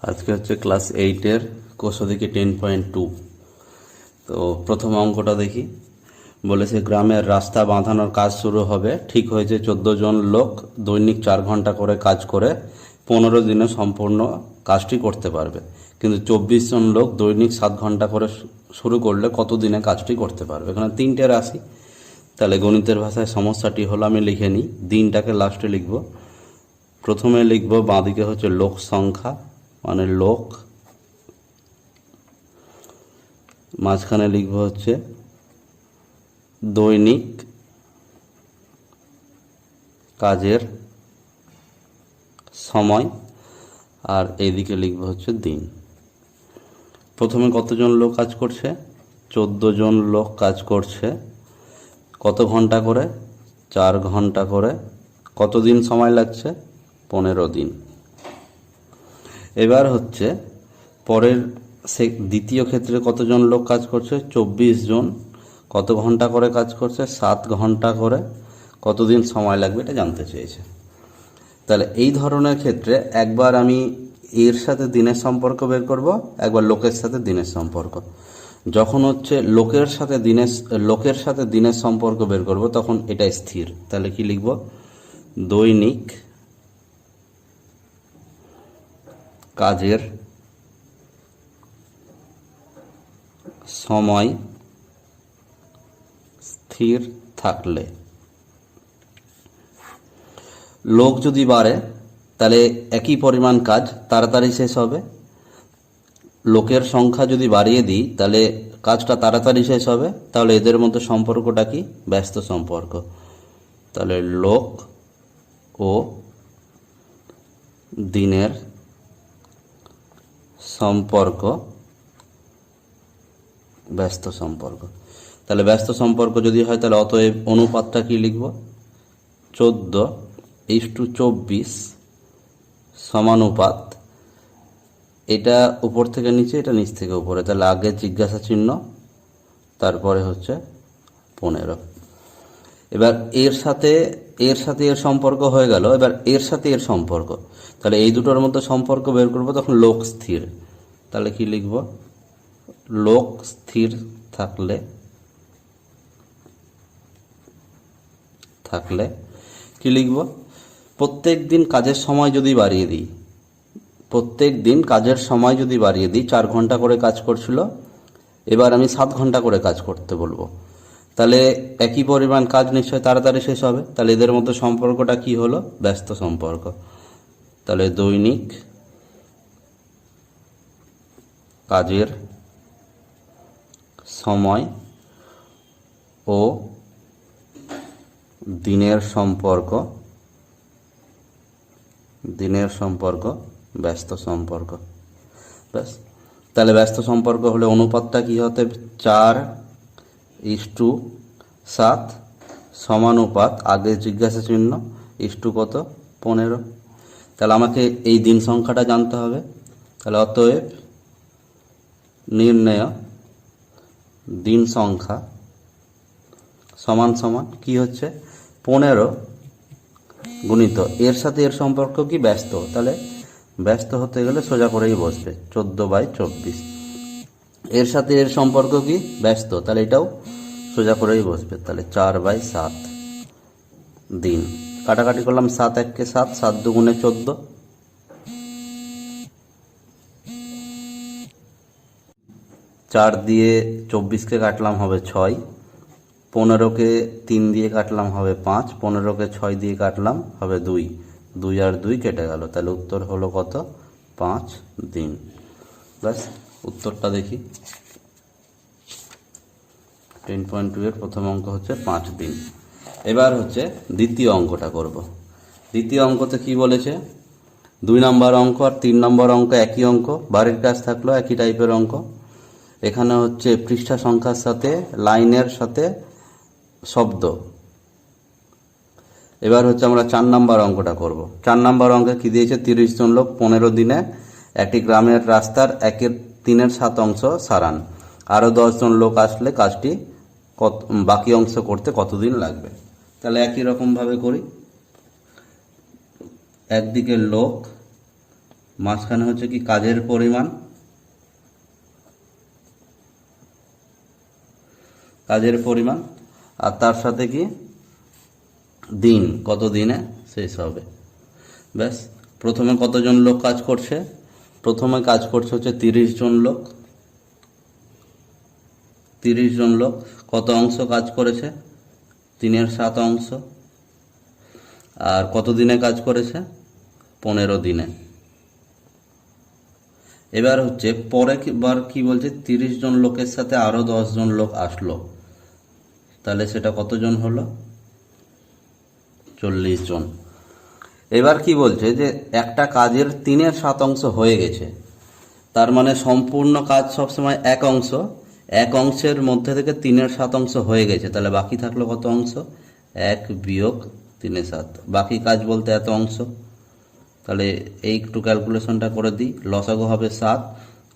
আজকে হচ্ছে ক্লাস 8-এর কোষাধিকি 10.2। তো প্রথম অঙ্কটা দেখি। বলেছে গ্রামের রাস্তা বাঁধানোর কাজ শুরু হবে, ঠিক হয়েছে 14 জন লোক দৈনিক 4 ঘন্টা করে কাজ করে 15 দিনে সম্পূর্ণ কাজটি করতে পারবে, কিন্তু 24 জন লোক দৈনিক 7 ঘন্টা করে শুরু করলে কত দিনে কাজটি করতে পারবে। এখানে 3টে রাশি, তাহলে গণিতের ভাষায় সমস্যাটি হলো, আমি লিখে নিই, দিনটাকে লাস্টে লিখব। প্রথমে লিখব বাঁদিকে হচ্ছে লোক সংখ্যা মানে লোক, মাঝখানে লিখব হচ্ছে দৈনিক কাজের সময়, আর এইদিকে লিখব হচ্ছে দিন। প্রথমে কতজন লোক কাজ করছে? 14 জন লোক কাজ করছে। কত ঘন্টা করে? 4 ঘন্টা করে। কতদিন সময় লাগছে? 15 দিন। এবার হচ্ছে পরের দ্বিতীয় ক্ষেত্রে কতজন লোক কাজ করছে? 24 জন। কত ঘন্টা করে কাজ করছে? 7 ঘন্টা করে। কতদিন সময় লাগবে এটা জানতে চেয়েছে। তাহলে এই ধরনের ক্ষেত্রে একবার আমি এর সাথে দিনের সম্পর্ক বের করব, একবার লোকের সাথে দিনের সম্পর্ক। যখন হচ্ছে লোকের সাথে দিনের সম্পর্ক বের করব তখন এটা স্থির। তাহলে কি লিখব? দৈনিক কাজের সময় স্থির থাকলে। লোক যদি বাড়ে তাহলে একই পরিমাণ কাজ তাড়াতাড়ি শেষ হবে। লোকের সংখ্যা যদি বাড়িয়ে দিই তাহলে কাজটা তাড়াতাড়ি শেষ হবে। তাহলে এদের মধ্যে সম্পর্কটা কি? ব্যস্ত সম্পর্ক। তাহলে লোক ও দিনের সম্পর্ক ব্যস্ত সম্পর্ক। তাহলে ব্যস্ত সম্পর্ক যদি হয় তাহলে অতএব অনুপাতটা কি লিখব? 14:24 সমানুপাত, এটা উপর থেকে নিচে, এটা নিচ থেকে উপরে। তাহলে আগে জিজ্ঞাসা চিহ্ন, তারপরে হচ্ছে 15। এবার এর সাথে এর সম্পর্ক হয়ে গেল। এবার এর সাথে এর সম্পর্ক, তাহলে এই দুটোর মধ্যে সম্পর্ক বের করবো, তখন লোক স্থির। তাহলে কি লিখব? লোক স্থির থাকলে কি লিখব? প্রত্যেক দিন কাজের সময় যদি বাড়িয়ে দিই, 4 ঘন্টা করে কাজ করছিল, এবার আমি 7 ঘন্টা করে কাজ করতে বলবো, তাহলে একই পরিমাণ কাজ নিশ্চয় তাড়াতাড়ি শেষ হবে। তাহলে এদের মধ্যে সম্পর্কটা কি হলো? ব্যস্ত সম্পর্ক। তাহলে দৈনিক কাজের সময় ও দিনের সম্পর্ক ব্যস্ত সম্পর্ক। ব্যাস। তাহলে ব্যস্ত সম্পর্ক হলে অনুপাতটা কি হতে? 4:7 সমানুপাত, আগে জিজ্ঞাসা চিহ্ন, ইস্টু কত? 15। তাহলে আমাকে এই দিন সংখ্যাটা জানতে হবে। তাহলে অতএব নির্ণয় দিন সংখ্যা সমান কি হচ্ছে? 15 গুণিত এর সাথে এর সম্পর্ক কি? ব্যস্ত। তাহলে ব্যস্ত হতে গেলে সোজা করেই বসবে, 14/24। এর সাথে এর সম্পর্ক কি? ব্যস্ত। তাহলে এটাও সোজা করেই বসবে। তাহলে 4/7 দিন। কাটাকাটি করলাম, 7 1 7, 7 2 14, 4 দিয়ে 24কে কাটলাম হবে 6, 15কে 3 দিয়ে কাটলাম হবে 5, 15কে 6 দিয়ে কাটলাম হবে 2, 2 আর 2 কেটে গেল। তাহলে উত্তর হলো কত? 5 দিন। ব্যাস, উত্তরটা দেখি। 10.2 এর প্রথম অঙ্ক হচ্ছে 5 দিন। এবার হচ্ছে দ্বিতীয় অঙ্কটা করব। দ্বিতীয় অঙ্কতে কি বলেছে? 2 নম্বর অঙ্ক আর 3 নম্বর অঙ্ক একই অঙ্ক, বাড়ির কাজ থাকলো একই টাইপের অঙ্ক। এখানে হচ্ছে পৃষ্ঠা সংখ্যার সাথে লাইনের সাথে শব্দ। এবার হচ্ছে আমরা 4 নম্বর অঙ্কটা করব। 4 নম্বর অঙ্কে কি দিয়েছে? 30 জন লোক 15 দিনে একটি গ্রামের রাস্তার 1/3 অংশ সারান। আরও 10 জন লোক আসলে কাজটি বাকি অংশ করতে কতদিন লাগবে? তাহলে একই রকমভাবে করি। একদিকে লোক মাঝখানে হচ্ছে কি কাজের পরিমাণ, কাজের পরিমাণ, আর তার সাথে কি দিন, কত দিনে শেষ হবে। ব্যাস, প্রথমে কতজন লোক কাজ করছে? প্রথমে কাজ করছে হচ্ছে 30 জন লোক। 30 জন লোক কত অংশ কাজ করেছে? 3/7 অংশ। আর কত দিনে কাজ করেছে? 15 দিনে। এবার হচ্ছে পরে বার কি বলছে, 30 জন লোকের সাথে আরো 10 জন লোক আসলো, তাহলে সেটা কতজন হলো? 40 জন। এবার কি বলছে যে একটা কাজের 3/7 অংশ হয়ে গেছে, তার মানে সম্পূর্ণ কাজ সবসময় এক অংশের মধ্যে থেকে 3/7 অংশ হয়ে গেছে, তাহলে বাকি থাকলো কত অংশ? 1 বিয়োগ 3/7, বাকি কাজ বলতে এত অংশ। তাহলে এই একটু ক্যালকুলেশনটা করে দিই, লসাগু হবে 7,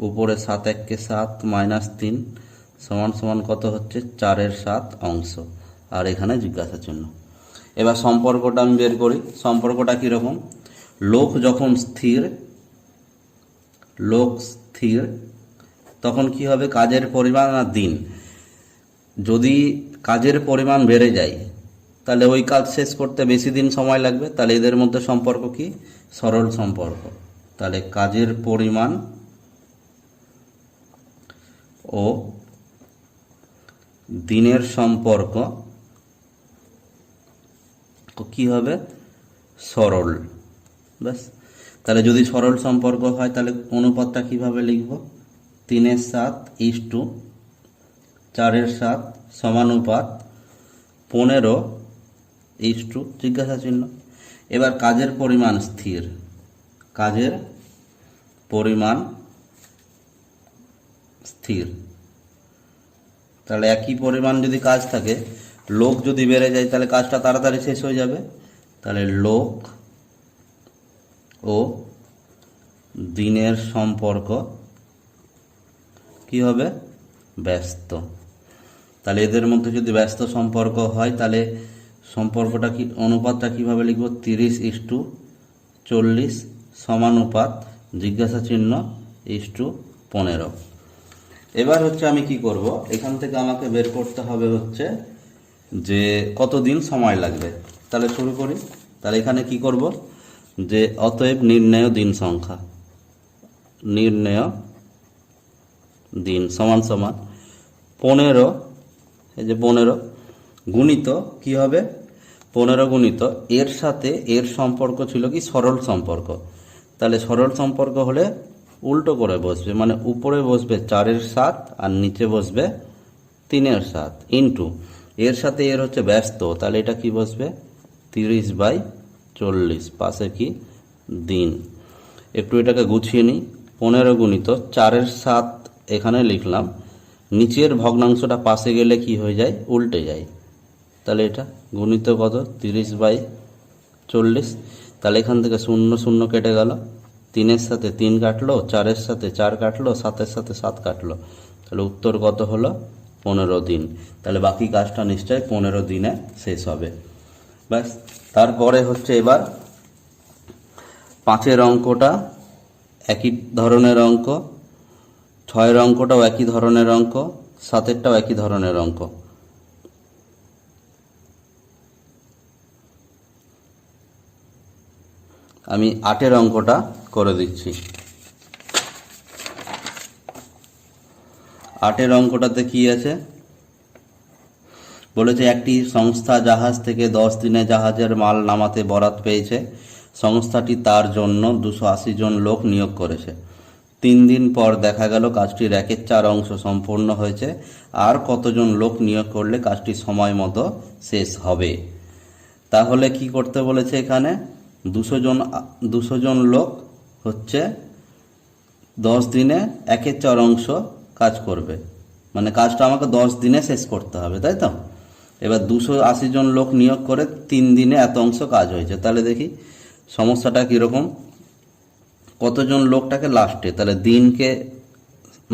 উপরে 7 1 7 -3 সমান সমান কত হচ্ছে? 4/7 অংশ, আর এখানে জিজ্ঞাসা চিহ্ন। এবার সম্পর্কটা আমি বের করি। সম্পর্কটা কীরকম? লোক যখন স্থির, তখন কি হবে? কাজের পরিমাণ আর দিন। যদি কাজের পরিমাণ বেড়ে যায় তাহলে ওই কাজ শেষ করতে বেশি দিন সময় লাগবে, তাহলে এদের মধ্যে সম্পর্ক কি? সরল সম্পর্ক। তাহলে কাজের পরিমাণ ও দিনের সম্পর্ক কি হবে? সরল। ব্যাস, তাহলে যদি সরল সম্পর্ক হয় তাহলে অনুপাতটা কিভাবে লিখব? 3/7 = 4/7 সমানুপাত 15 জিজ্ঞাসা চিহ্ন। এবার কাজের পরিমাণ স্থির, কাজের পরিমাণ স্থির, তাহলে একই পরিমাণ যদি কাজ থাকে, লোক যদি বেড়ে যায় তাহলে কাজটা তাড়াতাড়ি শেষ হয়ে যাবে। তাহলে লোক ও দিনের সম্পর্ক কি হবে? ব্যস্ত। তাহলে এদের মধ্যে যদি ব্যস্ত সম্পর্ক হয় তাহলে সম্পর্কটা কি, অনুপাতটা কিভাবে লিখব? 30:40 সমানুপাত জিজ্ঞাসা চিহ্ন 15। এবার হচ্ছে আমি কি করব, এখান থেকে আমাকে বের করতে হবে হচ্ছে যে কতদিন সময় লাগবে। তাহলে শুরু করি। তাহলে এখানে কি করব, যে অতএব নির্ণেয় দিন সংখ্যা, নির্ণেয় দিন সমান সমান 15, এই যে 15 গুণিত কি হবে? 15 গুণিত এর সাথে এর সম্পর্ক ছিল কি? সরল সম্পর্ক। তাহলে সরল সম্পর্ক হলে উল্টো করে বসবে, মানে উপরে বসবে 4/7 আর নিচে বসবে 3/7 ইন্টু এর সাথে এর হচ্ছে ব্যস্ত, তাহলে এটা কি বসবে? 30/40, পাশে কি? দিন। একটু এটাকে গুছিয়ে নিই। 15 গুণিত 4/7 এখানে লিখলাম, নিচের ভগ্নাংশটা পাশে গেলে কি হয়ে যায়? উল্টে যায়। তাহলে এটা গুণিত কত? 30/40। তাহলে এখান থেকে 0 0 কেটে গেল, 3-এর সাথে 3 কাটলো, 4-এর সাথে 4 কাটলো, 7-এর সাথে 7 কাটলো, তাহলে উত্তর কত হলো? 15 দিন। তাহলে বাকি কাজটা নিশ্চয়ই 15 দিনে শেষ হবে। ব্যাস, তারপরে হচ্ছে এবার 5-এর অঙ্কটা একই ধরনের অঙ্ক, 6-এর অঙ্কটাও একই ধরনের অঙ্ক, 7-এরটাও একই ধরনের অঙ্ক। আমি 8-এর অঙ্কটা করে দিচ্ছি। 8-এর অঙ্কটাতে কি আছে? বলেছে একটি সংস্থা জাহাজ থেকে 10 দিনে জাহাজের মাল নামাতে বরাত পেয়েছে। সংস্থাটি তার জন্য 280 জন লোক নিয়োগ করেছে। 3 দিন পর দেখা গেল কাজটির 1/4 অংশ সম্পূর্ণ হয়েছে। আর কতজন লোক নিয়োগ করলে কাজটি সময় মতো শেষ হবে? তাহলে কি করতে বলেছে এখানে? 200 জন লোক হচ্ছে 10 দিনে 1/4 অংশ কাজ করবে, মানে কাজটা আমাকে 10 দিনে শেষ করতে হবে, তাই তো? এবার 280 জন লোক নিয়োগ করে 3 দিনে এত অংশ কাজ হয়েছে। তাহলে দেখি সমস্যাটা কীরকম। কতজন লোকটাকে লাস্টে, তাহলে দিনকে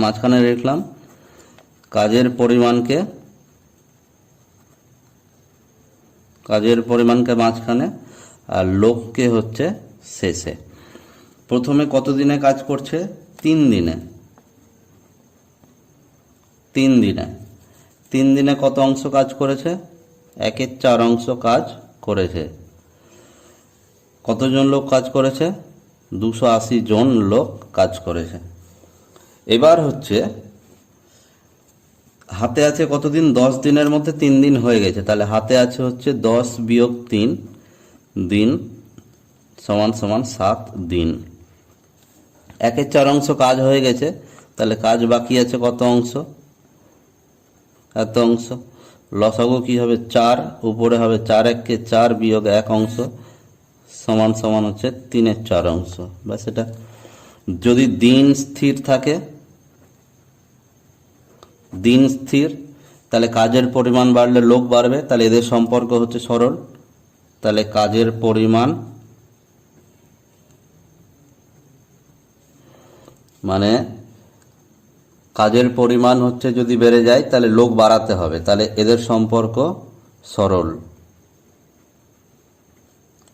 মাঝখানে রাখলাম, কাজের পরিমাণকে মাঝখানে, আর লোককে হচ্ছে শেষে। প্রথমে কত দিনে কাজ করছে? 3 দিনে। 3 দিনে 3 দিনে কত অংশ কাজ করেছে? 1/4 অংশ কাজ করেছে। কতজন লোক কাজ করেছে? 280 জন লোক কাজ করেছে। এবার হচ্ছে হাতে আছে কতদিন? 10 দিনের মধ্যে 3 দিন হয়ে গেছে, তাহলে হাতে আছে হচ্ছে 10 - 3 দিন সমান সমান 7 দিন। 1/4 অংশ কাজ হয়ে গেছে, তাহলে কাজ বাকি আছে কত অংশ? এত অংশ। লসাগু কি হবে? 4, উপরে হবে 4 × 4 - 1 অংশ সমান সমান হচ্ছে 3/4 অংশ। ব্যাস এটা। যদি দিন স্থির থাকে, দিন স্থির, তাহলে কাজের পরিমাণ বাড়লে লোক বাড়বে, তাহলে এদের সম্পর্ক হচ্ছে সরল। তাহলে কাজের পরিমাণ মানে কাজের পরিমাণ হচ্ছে যদি বেড়ে যায় তাহলে লোক বাড়াতে হবে, তাহলে এদের সম্পর্ক সরল।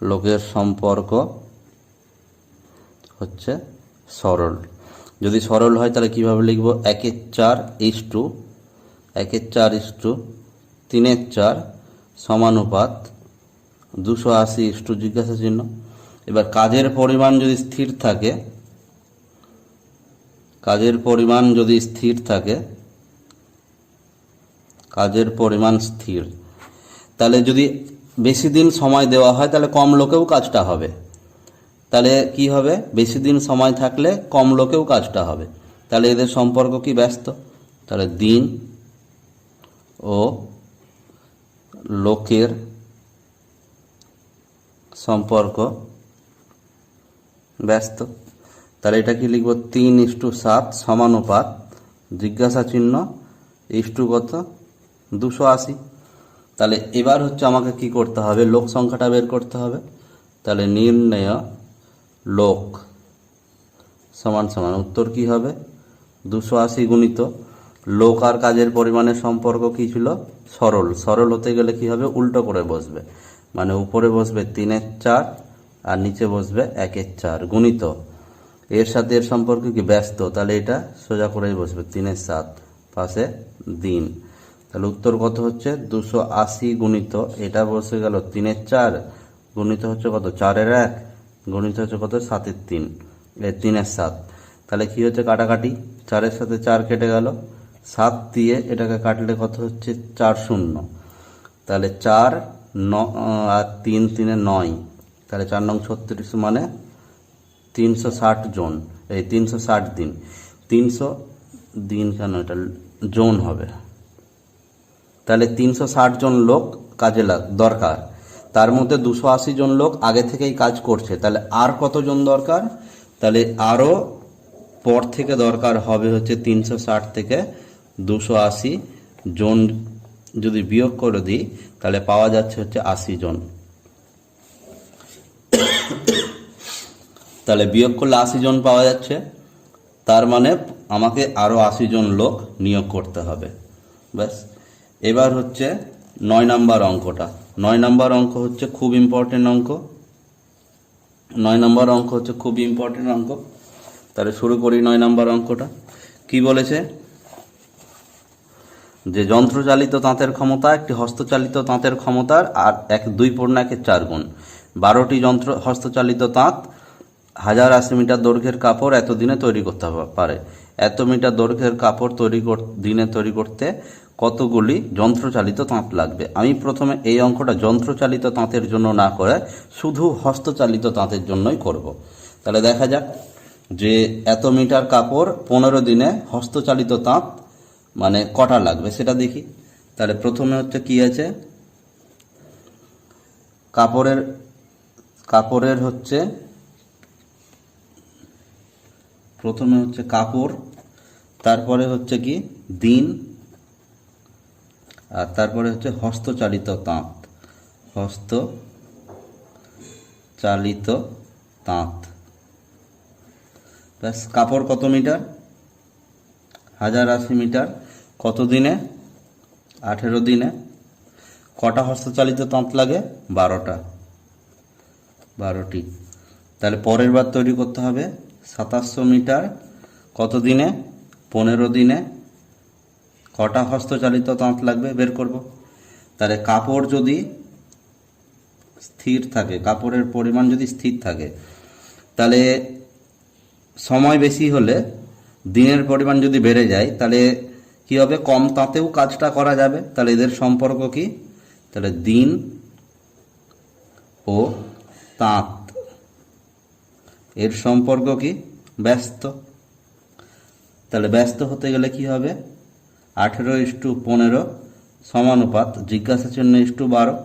লোকের সম্পর্ক হচ্ছে সরল। যদি সরল হয় তাহলে কিভাবে লিখব? 1/4 = 1/4 = 3/4 সমানুপাত 280 জিজ্ঞাসা চিহ্ন। এবার কাজের পরিমাণ যদি স্থির থাকে, কাজের পরিমাণ যদি স্থির থাকে, কাজের পরিমাণ স্থির, তাহলে যদি বেশি দিন সময় দেওয়া হয় তাহলে কম লোকেও কাজটা হবে। তাহলে কি হবে? বেশি দিন সময় থাকলে কম লোকেও কাজটা হবে। তাহলে এদের সম্পর্ক কি? ব্যস্ত। তাহলে দিন ও লোকের সম্পর্ক ব্যস্ত। তাহলে এটা কি লিখব? 3:7 সমানুপাত জিজ্ঞাসা চিহ্ন ইস্টু কত? 280। তাহলে এবার হচ্ছে আমাকে কি করতে হবে? লোক সংখ্যাটা বের করতে হবে। তাহলে নির্ণয় লোক সমান সমান উত্তর কি হবে? 280 গুণিত লোক আর কাজের পরিমাণের সম্পর্ক কি ছিল? সরল। সরল হতে গেলে কি হবে? উল্টো করে বসবে, মানে উপরে বসবে 3/4 আর নিচে বসবে 1/4 গুণিত এর সাথে এর সম্পর্ক কি? ব্যস্ত। তাহলে এটা সোজা করেই বসবে 3/7 পাশে দিন। তাহলে উত্তর কত হচ্ছে? 280 গুণিত এটা বসে গেল 3/4 গুণিত হচ্ছে কত? 4/1 গুণিত হচ্ছে কত? 7/3 3/7। তাহলে কি হচ্ছে? কাটাকাটি, 4-এর সাথে 4 কেটে গেল, 7 দিয়ে এটাকে কাটলে কত হচ্ছে? 4 শূন্য। তাহলে 4 আর 3 3 9, তাহলে 4 নং 36 মানে 360 জন, এই 360 দিন। 300 দিন কেন, এটা জন হবে। তাহলে 360 জন লোক কাজে দরকার, তার মধ্যে 280 জন লোক আগে থেকেই কাজ করছে, তাহলে আর কতজন দরকার? তাহলে আরও পর থেকে দরকার হবে হচ্ছে 360 থেকে 280 জন। যদি বিয়োগ করে দিই তাহলে পাওয়া যাচ্ছে হচ্ছে 80 জন। তাহলে বিয়োগ করলে 80 জন পাওয়া যাচ্ছে, তার মানে আমাকে আরও 80 জন লোক নিয়োগ করতে হবে। ব্যাস। এবার হচ্ছে 9 নম্বর অঙ্কটা। 9 নম্বর অঙ্ক হচ্ছে খুব ইম্পর্টেন্ট অঙ্ক। 9 নম্বর অঙ্ক হচ্ছে খুব ইম্পর্টেন্ট অঙ্ক। তাহলে শুরু করি 9 নম্বর অঙ্কটা। কি বলেছে? যে যন্ত্রচালিত তাঁতের ক্ষমতা একটি হস্তচালিত তাঁতের ক্ষমতার আর 2/4 গুণ। 12টি হস্তচালিত তাঁত 1080 মিটার দৈর্ঘ্যের কাপড় এতদিনে তৈরি করতে পারে। এত মিটার দৈর্ঘ্যের কাপড় দিনে তৈরি করতে কতগুলি যন্ত্রচালিত তাঁত লাগবে? আমি প্রথমে এই অঙ্কটা যন্ত্রচালিত তাঁতের জন্য না করে শুধু হস্তচালিত তাঁতের জন্যই করব। তাহলে দেখা যাক যে এত মিটার কাপড় 15 দিনে হস্তচালিত তাঁত মানে কটা লাগবে সেটা দেখি। তাহলে প্রথমে হচ্ছে কি আছে? কাপড়ের হচ্ছে প্রথমে হচ্ছে কাপড়, তারপরে হচ্ছে কি? দিন, আর তারপরে হচ্ছে হস্তচালিত তাঁত। হস্তচালিত তাঁত। ব্যাস। কাপড় কত মিটার? 1080 মিটার। কত দিনে? 18 দিনে। কটা হস্তচালিত তাঁত লাগে? 12টি। তাহলে পরের বার তৈরি করতে হবে 2700 মিটার কত দিনে? 15 দিনে। কটা হস্তচালিত তাঁত লাগবে বের করব। তাহলে কাপড় যদি স্থির থাকে, কাপড়ের পরিমাণ যদি স্থির থাকে, তাহলে সময় বেশি হলে দিনের পরিমাণ যদি বেড়ে যায় তাহলে কি হবে? কম তাঁতেও কাজটা করা যাবে। তাহলে এদের সম্পর্ক কি? তাহলে দিন ও তাঁত এর সম্পর্ক কি? ব্যস্ত। তাহলে ব্যস্ত হতে গেলে কি হবে? 18:15 সমানুপাত জিজ্ঞাসা চিহ্ন 12।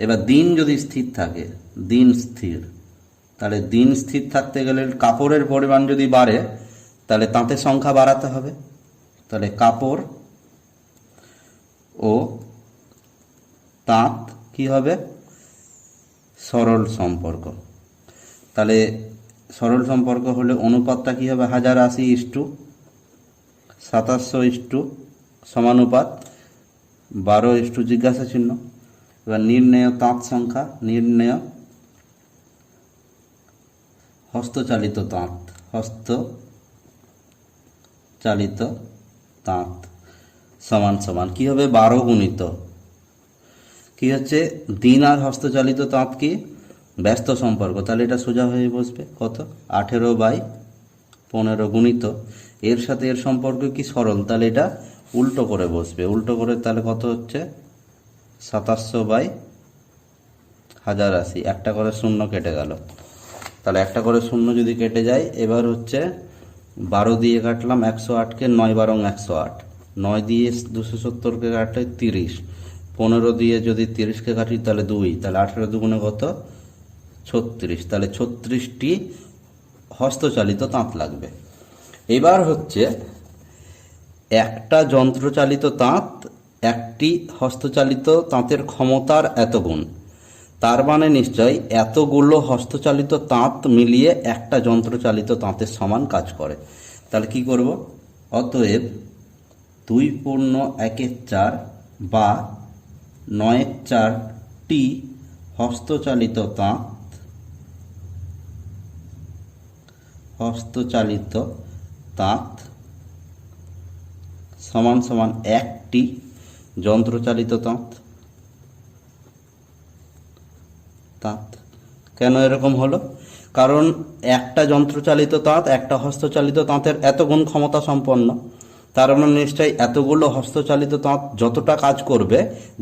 এবার দিন যদি স্থির থাকে, দিন স্থির, তাহলে দিন স্থির থাকতে গেলে কাপড়ের পরিমাণ যদি বাড়ে তাহলে তাঁতের সংখ্যা বাড়াতে হবে। তাহলে কাপড় ও তাঁত কি হবে? সরল সম্পর্ক। তাহলে সরল সম্পর্ক হলে অনুপাতটা কি হবে? 1080:2700 সমানুপাত 12 জিজ্ঞাসা চিহ্ন। এবার নির্ণেয় তাঁত সংখ্যা, নির্ণেয় হস্তচালিত তাঁত, হস্তচালিত তাঁত সমান সমান কি হবে? 12 গুণিত কি হচ্ছে? দিন আর হস্তচালিত তাঁত কি? ব্যস্ত সম্পর্ক। তাহলে এটা সোজা হয়ে বসবে কত? 18/15 গুণিত এর সাথে এর সম্পর্ক কি? সরল। তাহলে এটা উল্টো করে বসবে। উল্টো করে তাহলে কত হচ্ছে? 2700/1080। একটা করে শূন্য কেটে গেল। তাহলে একটা করে শূন্য যদি কেটে যায়, এবার হচ্ছে 12 দিয়ে কাটলাম 108কে, 9 12 108, 9 দিয়ে 270কে কাটলে 30, 15 দিয়ে যদি 30কে কাটি তাহলে 2, তাহলে 18 দুগুণে কত? 36। তাহলে 36টি হস্তচালিত তাঁত লাগবে। এবার হচ্ছে একটা যন্ত্রচালিত তাঁত একটি হস্তচালিত তাঁতের ক্ষমতার এত গুণ। তার মানে নিশ্চয় এতগুলো হস্তচালিত তাঁত মিলিয়ে একটা যন্ত্রচালিত তাঁতের সমান কাজ করে। তাহলে কি করব? অতএব 2/1/4 বা 9/4টি হস্তচালিত তাঁত সমান সমান একটি যন্ত্রচালিত তাঁত। কেন এরকম হলো? কারণ একটা যন্ত্রচালিত তাঁত একটা হস্তচালিত তাঁতের এত গুণ ক্ষমতা সম্পন্ন। তার মানে নিশ্চয়ই এতগুলো হস্তচালিত তাঁত যতটা কাজ করবে,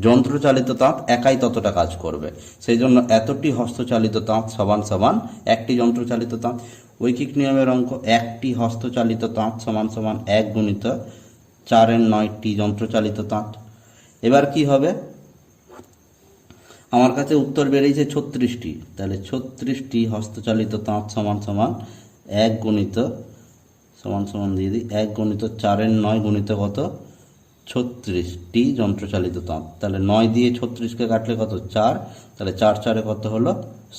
যন্ত্রচালিত তাঁত একাই ততটা কাজ করবে। সেই জন্য এতটি হস্তচালিত তাঁত সমান সমান একটি যন্ত্রচালিত তাঁত। ঐকিক নিয়মের অঙ্ক, একটি হস্তচালিত তাঁত সমান সমান 1 গুণিত 4/9টি যন্ত্রচালিত তাঁত। এবার কি হবে? আমার কাছে উত্তর বেরিয়েছে 36টি। তাহলে 36টি হস্তচালিত তাঁত সমান সমান 1 গুণিত সমান সমান দিয়ে দিই 1 গুণিত 4/9 গুণিত কত? 36টি যন্ত্রচালিত তাঁত। তাহলে 9 দিয়ে 36কে কাটলে কত? 4। তাহলে 4 4-এ কত হলো?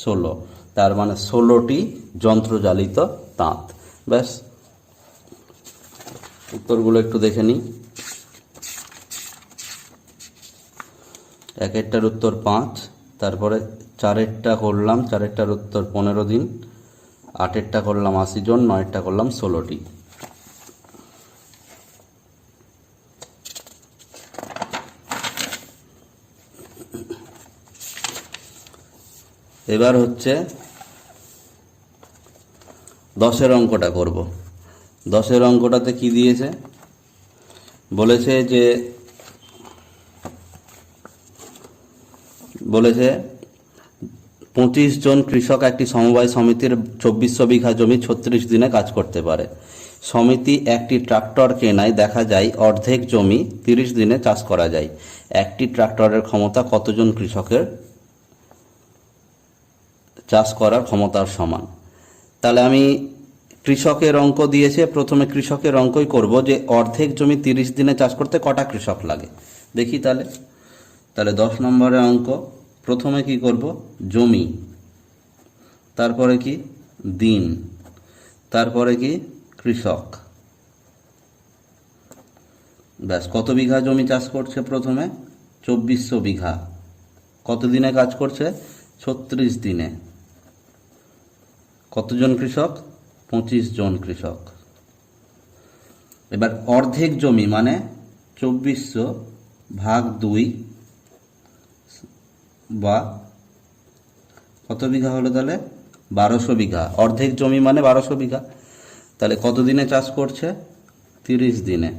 16। তার মানে 16টি যন্ত্রচালিত তাঁত। ব্যাস, উত্তরগুলো একটু দেখে নিই। একেরটার উত্তর 5, তারপরে 4এরটা করলাম, 4এরটার উত্তর 15 দিন, 8এরটা করলাম 80 জন, 9এরটা করলাম 16টি। এবার হচ্ছে 10-এর অঙ্কটা করব। 10-এর অঙ্কটাতে কি দিয়েছে? বলেছে 25 জন কৃষক একটি সমবায় সমিতির 2400 বিঘা জমি 36 দিনে কাজ করতে পারে। সমিতি একটি ট্রাক্টর কেনায় দেখা যায় অর্ধেক জমি 30 দিনে চাষ করা যায়। একটি ট্রাক্টরের ক্ষমতা কতজন কৃষকের চাষ করার ক্ষমতার সমান? তাহলে আমি কৃষকের অঙ্ক দিয়েছে, প্রথমে কৃষকের অঙ্কই করব যে অর্ধেক জমি 30 দিনে চাষ করতে কটা কৃষক লাগে। দেখি তাহলে 10 নম্বরের অঙ্ক। প্রথমে কি করব? জমি, তারপরে কি? দিন, তারপরে কি? কৃষক। ব্যাস, কত বিঘা জমি চাষ করছে? প্রথমে 2400 বিঘা। কত দিনে কাজ করছে? 36 দিনে। কতজন কৃষক? 25 জন কৃষক। এবার অর্ধেক জমি মানে 2400 ভাগ 2 বা কত বিঘা হলো তাহলে? 1200 বিঘা। অর্ধেক জমি মানে 1200 বিঘা। তাহলে কত দিনে চাষ করছে? 30 দিনে।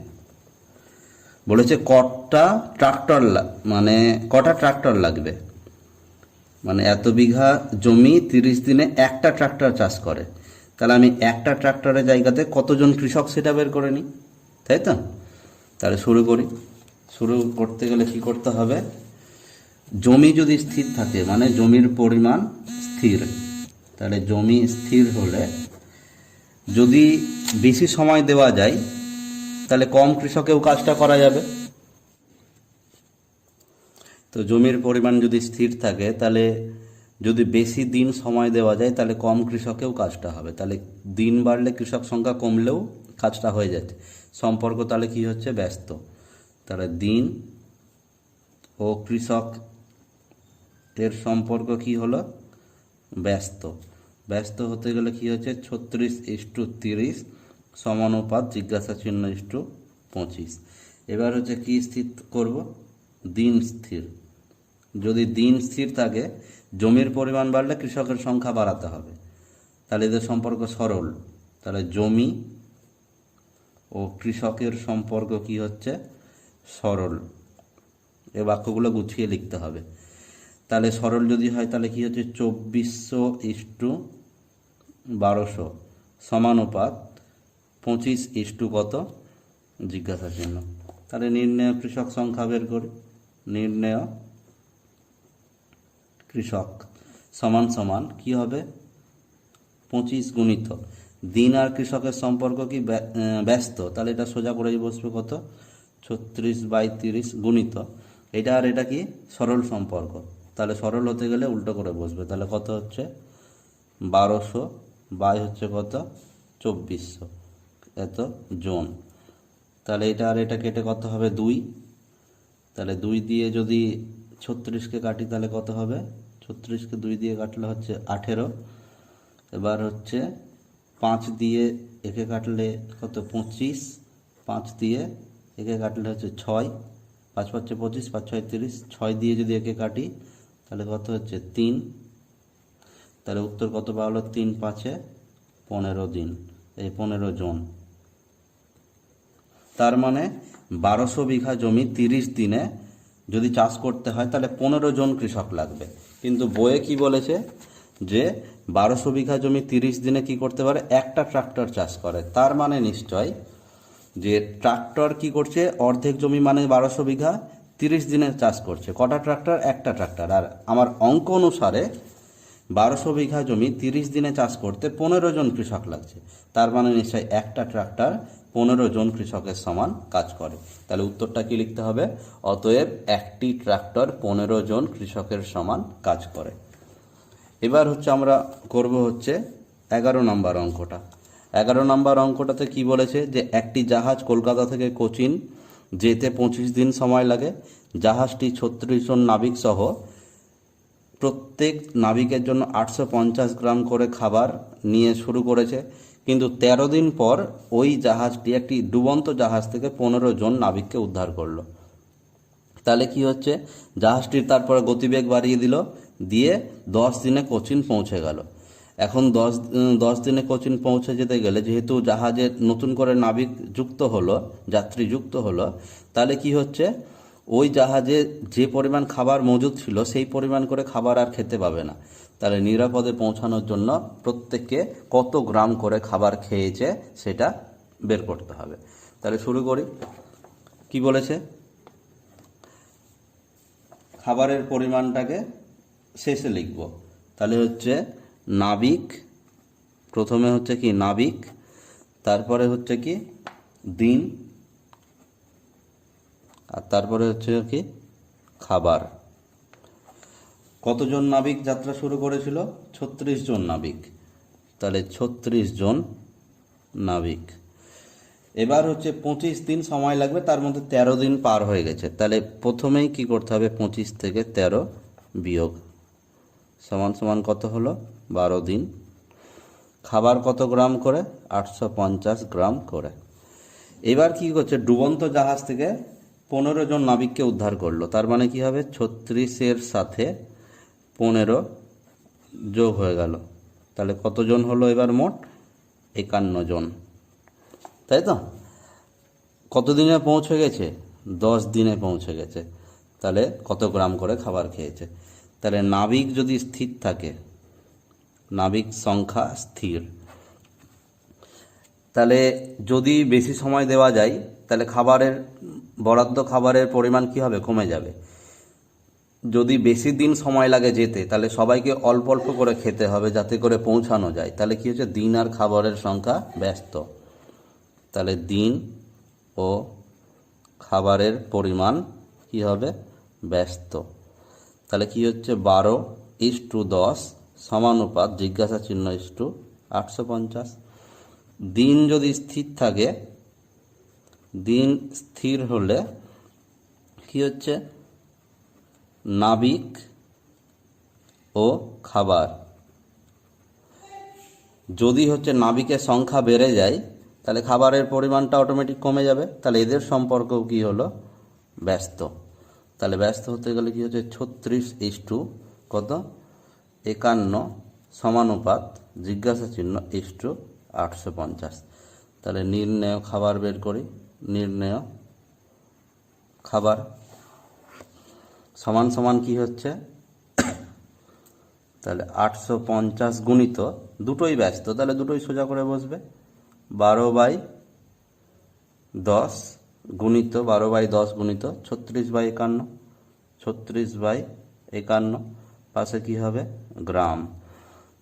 বলেছে কটা ট্রাক্টর লাগবে, মানে এত বিঘা জমি 30 দিনে একটা ট্রাক্টর চাষ করে। তাহলে আমি একটা ট্রাক্টরের জায়গাতে কতজন কৃষক সেটা বের করে নিই, তাই তো? তাহলে শুরু করি। শুরু করতে গেলে কি করতে হবে? জমি যদি স্থির থাকে মানে জমির পরিমাণ স্থির, তাহলে জমি স্থির হলে যদি বেশি সময় দেওয়া যায় তাহলে কম কৃষকেও কাজটা করা যাবে। তো জমির পরিমাণ যদি স্থির থাকে তাহলে যদি বেশি দিন সময় দেওয়া যায় তাহলে কম কৃষকেও কাজটা হবে। তাহলে দিন বাড়লে কৃষক সংখ্যা কমলেও কাজটা হয়ে যাচ্ছে। সম্পর্ক তাহলে কি হচ্ছে? ব্যস্ত। তাহলে দিন ও কৃষক এর সম্পর্ক কি হলো? ব্যস্ত। ব্যস্ত হতে গেলে কি হচ্ছে? 36:30 সমানুপাত জিজ্ঞাসা চিহ্ন ইস্টু 25। এবার হচ্ছে কি স্থির করব? দিন স্থির। যদি দিন স্থির থাকে জমির পরিমাণ বাড়লে কৃষকের সংখ্যা বাড়াতে হবে। তাহলে এদের সম্পর্ক সরল। তাহলে জমি ও কৃষকের সম্পর্ক কি হচ্ছে? সরল। এই বাক্যগুলো গুছিয়ে লিখতে হবে। তাহলে সরল যদি হয় তাহলে কি হচ্ছে? 2400/1200 সমানুপাত 25 কত? জিজ্ঞাসা চিহ্ন। তাহলে নির্ণেয় কৃষক সংখ্যা বের করি। নির্ণেয় কৃষক সমান সমান কি হবে? 25 গুণিত দিন আর কৃষকের সম্পর্ক কি? ব্যস্ত। তাহলে এটা সোজা করেই বসবে কত? 36/30 গুণিত এটা আর এটা কি? সরল সম্পর্ক। তাহলে সরল হতে গেলে উল্টো করে বসবে। তাহলে কত হচ্ছে? 1200 বাই হচ্ছে কত? 2400 এত জন। তাহলে এটা আর এটা কেটে কত হবে? 2। তাহলে 2 দিয়ে যদি 36কে কাটি তাহলে কত হবে? 36কে 2 দিয়ে কাটলে হচ্ছে 18। এবার হচ্ছে 5 দিয়ে একে কাটলে কত? 25। 5 দিয়ে একে কাটলে হচ্ছে 6। 5 5 25, 5 6 30। 6 দিয়ে যদি একে কাটি তাহলে কত হচ্ছে? 3। তাহলে উত্তর কত পাওয়া? 3 5 15 দিন, এই 15 জন। তার মানে 1200 বিঘা জমি 30 দিনে যদি চাষ করতে হয় তাহলে 15 জন কৃষক লাগবে। কিন্তু বইয়ে কি বলেছে? যে 1200 বিঘা জমি 30 দিনে কি করতে পারে? একটা ট্রাক্টর চাষ করে। তার মানে নিশ্চয় যে ট্রাক্টর কি করছে? অর্ধেক জমি মানে 1200 বিঘা 30 দিনে চাষ করছে। কটা ট্রাক্টর? একটা ট্রাক্টর। আর আমার অঙ্ক অনুসারে 1200 বিঘা জমি 30 দিনে চাষ করতে 15 জন কৃষক লাগছে। তার মানে নিশ্চয় একটা ট্রাক্টর 15 জন কৃষকের সমান কাজ করে। তাহলে উত্তরটা কি লিখতে হবে? অতএব একটি ট্রাক্টর 15 জন কৃষকের সমান কাজ করে। এবার হচ্ছে আমরা করব হচ্ছে 11 নম্বর অঙ্কটা। 11 নম্বর অঙ্কটাতে কি বলেছে? যে একটি জাহাজ কলকাতা থেকে কোচিন যেতে 25 দিন সময় লাগে। জাহাজটি 36 জন নাবিক সহ প্রত্যেক নাবিকের জন্য 850 গ্রাম করে খাবার নিয়ে শুরু করেছে। কিন্তু 13 দিন পর ওই জাহাজটি একটি ডুবন্ত জাহাজ থেকে 15 জন নাবিককে উদ্ধার করলো। তাহলে কি হচ্ছে? জাহাজটির তারপরে গতিবেগ বাড়িয়ে দিল, দিয়ে 10 দিনে কোচিন পৌঁছে গেল। এখন 10 দিনে কোচিন পৌঁছে যেতে গেলে যেহেতু জাহাজে নতুন করে নাবিক যুক্ত হলো, যাত্রী যুক্ত হলো, তাহলে কি হচ্ছে? ওই জাহাজে যে পরিমাণ খাবার মজুদ ছিল সেই পরিমাণ করে খাবার আর খেতে পাবে না। তাহলে নিরাপদে পৌঁছানোর জন্য প্রত্যেককে কত গ্রাম করে খাবার খেয়েছে সেটা বের করতে হবে। তাহলে শুরু করি। কি বলেছে? খাবারের পরিমাণটাকে শেষে লিখব। তাহলে হচ্ছে নাবিক, প্রথমে হচ্ছে কি নাবিক, তারপরে হচ্ছে কি দিন, আর তারপরে হচ্ছে কি খাবার। কতজন নাবিক যাত্রা শুরু করেছিল? 36 জন নাবিক। তাহলে 36 জন নাবিক। এবার হচ্ছে 25 দিন সময় লাগবে, তার মধ্যে 13 দিন পার হয়ে গেছে। তাহলে প্রথমেই কি করতে হবে? 25 থেকে 13 বিয়োগ সমান সমান কত হলো? 12 দিন। খাবার কত গ্রাম করে? 850 গ্রাম করে। এবার কি করছে, ডুবন্ত জাহাজ থেকে 15 জন নাবিককে উদ্ধার করলো। তার মানে কি হবে, 36-এর সাথে 15 যোগ হয়ে গেল, তাহলে কতজন হলো এবার মোট? 51 জন, তাই তো? কত দিনে পৌঁছে গেছে? 10 দিনে পৌঁছে গেছে। তাহলে কত গ্রাম করে খাবার খেয়েছে? তাহলে নাবিক যদি স্থির থাকে, নাবিক সংখ্যা স্থির, তাহলে যদি বেশি সময় দেওয়া যায় তাহলে খাবারের বরাদ্দ খাবারের পরিমাণ কি হবে? কমে যাবে। যদি বেশি দিন সময় লাগে যেতে, তাহলে সবাইকে অল্প অল্প করে খেতে হবে যাতে করে পৌঁছানো যায়। তাহলে কি হচ্ছে, দিন আর খাবারের সংখ্যা ব্যস্ত, তাহলে দিন ও খাবারের পরিমাণ কি হবে? ব্যস্ত। তাহলে কি হচ্ছে, 12:10 সমানুপাত জিজ্ঞাসা চিহ্ন ইস্টু 850। দিন যদি স্থির থাকে, দিন স্থির হলে কি হচ্ছে, নাবিক ও খাবার, যদি হচ্ছে নাবিকের সংখ্যা বেড়ে যায় তাহলে খাবারের পরিমাণটা অটোমেটিক কমে যাবে। তাহলে এদের সম্পর্কও কি হলো? ব্যস্ত। তাহলে ব্যস্ত হতে গেলে কি হচ্ছে, 36 কত? 51 সমানুপাত জিজ্ঞাসা চিহ্ন ইস্টু 850। তাহলে নির্ণেয় খাবার বের করি। নির্ণেয় খাবার সমান সমান কি হচ্ছে, তাহলে 850 গুণিত, দুটোই ব্যস্ত তাহলে দুটোই সোজা করে বসবে, 12/10 গুণিত 12/10 গুণিত 36/51, 36/51 পাশে কি হবে? গ্রাম।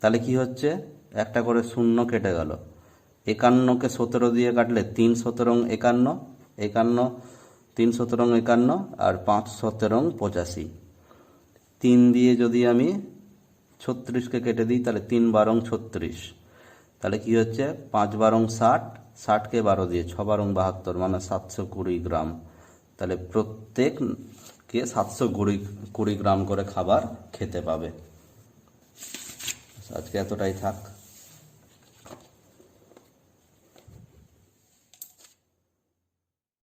তাহলে কি হচ্ছে, একটা করে শূন্য কেটে গেল, 51কে 17 দিয়ে কাটলে 3 17 51, 3 17 51 আর 5 17 85। 3 দিয়ে যদি আমি 36কে কেটে দিই তাহলে 3 12 36, তাহলে কি হচ্ছে, 5 12 60, 60কে 12 দিয়ে 6 12 72, মানে 720 গ্রাম। তাহলে প্রত্যেককে 720 গ্রাম করে খাবার খেতে পাবে। আজকে এতটাই থাক।